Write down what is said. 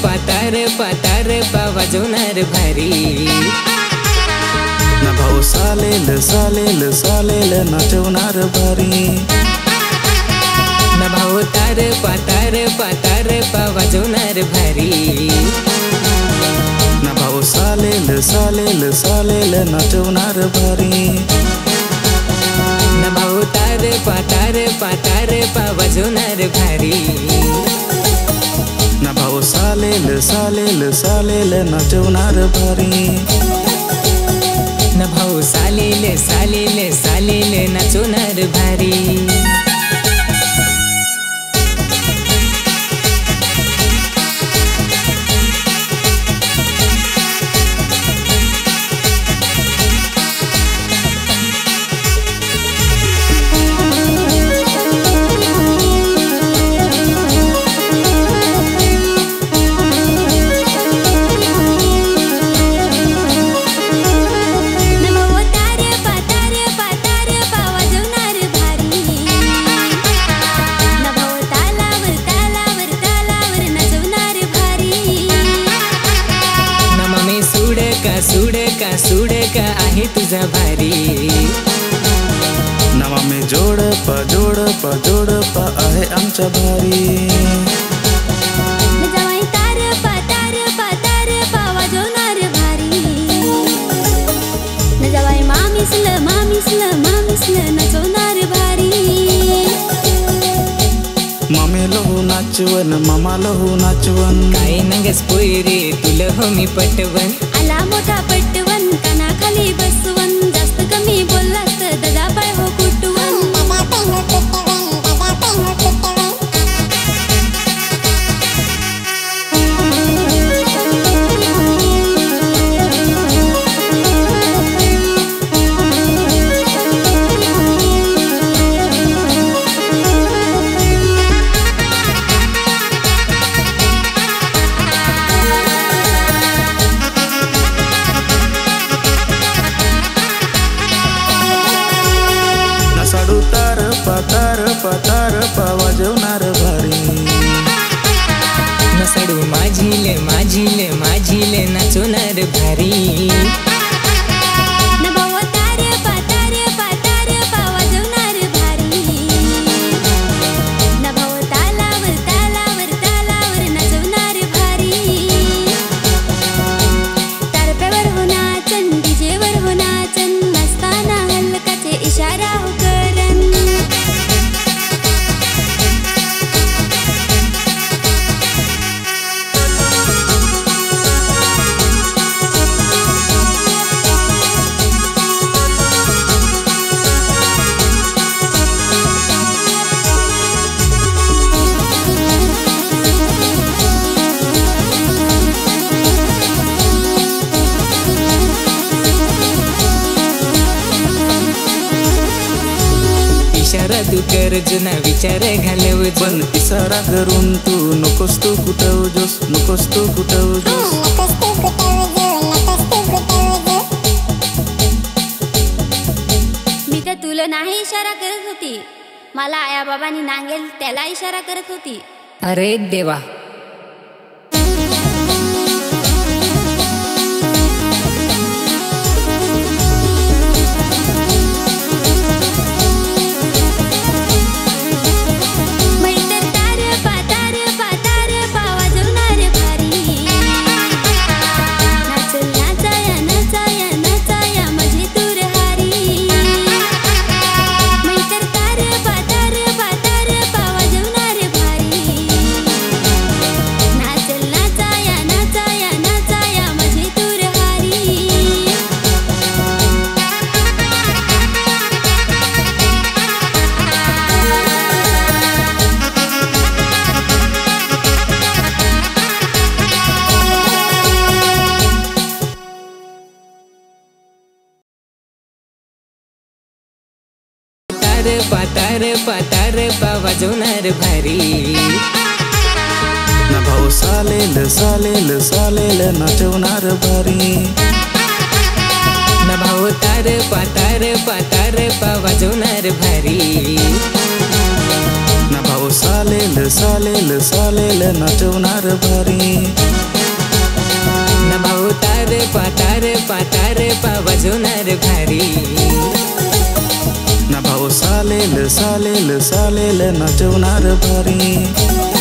पातार पातार पा वाजवणार भारी। ना भाऊ सालेल सालेल सालेल नाचवणार भारी। ना भाऊ तार पातार पातार पा वाजवणार भारी। ना भाऊ सालेल सालेल सालेल नाचवणार भारी। ना भाऊ तार पातार पातार पा वाजवणार भारी। ना भाऊ सालेल सालेल सालेल नाचवणार भारी। ना भाऊ सालेल सालेल सालेल नाचवणार भारी। सुडका आहे तुझा भारी। नवा में जोड़ पा आहे आमच्या भारी। जवाई तार पा वाजवणार भारी। जवाई मामिसलं नचवणार भारी। मामे लहू नाचवन मामा लहू नाचवन। काय नगस पोयरे तुला हो मी पटवन। आला मोठा पटवन कानाखाली बसवन। जास्त कमी बोललास तर दादा पाय हो कुटवन। तार पा वाजवणार भारी। नसाडू माझीले नाचवणार भारी। ना भाऊ तार पा वाजवणार भारी। ना भाऊ तालावर नाचवणार भारी। तारप्यावर हो नाचन डीजेवर हो नाचन। नसताना हलकाचे इशारा हो करन। इशारा तू कर जुना विचार घालव। पण इशारा करून तू नकोस तू कुटवजोस नकोस तू कुटवजोस। मी तर तुला नाही इशारा करत होती। मला आया बाबांनी नांगेल त्याला इशारा करत होती। अरे देवा। पातार पा वाजवणार भारी। ना भाऊ सालेल सालेल नाचवणार भारी। ना भाऊ तार पातार पा वाजवणार भारी। ना भाऊ सालेल सालेल सालेल नाचवणार भारी. ना भाऊ तार पा वाजवणार भारी. ना भाऊ सालेल सालेल सालेल नाचवणार भारी.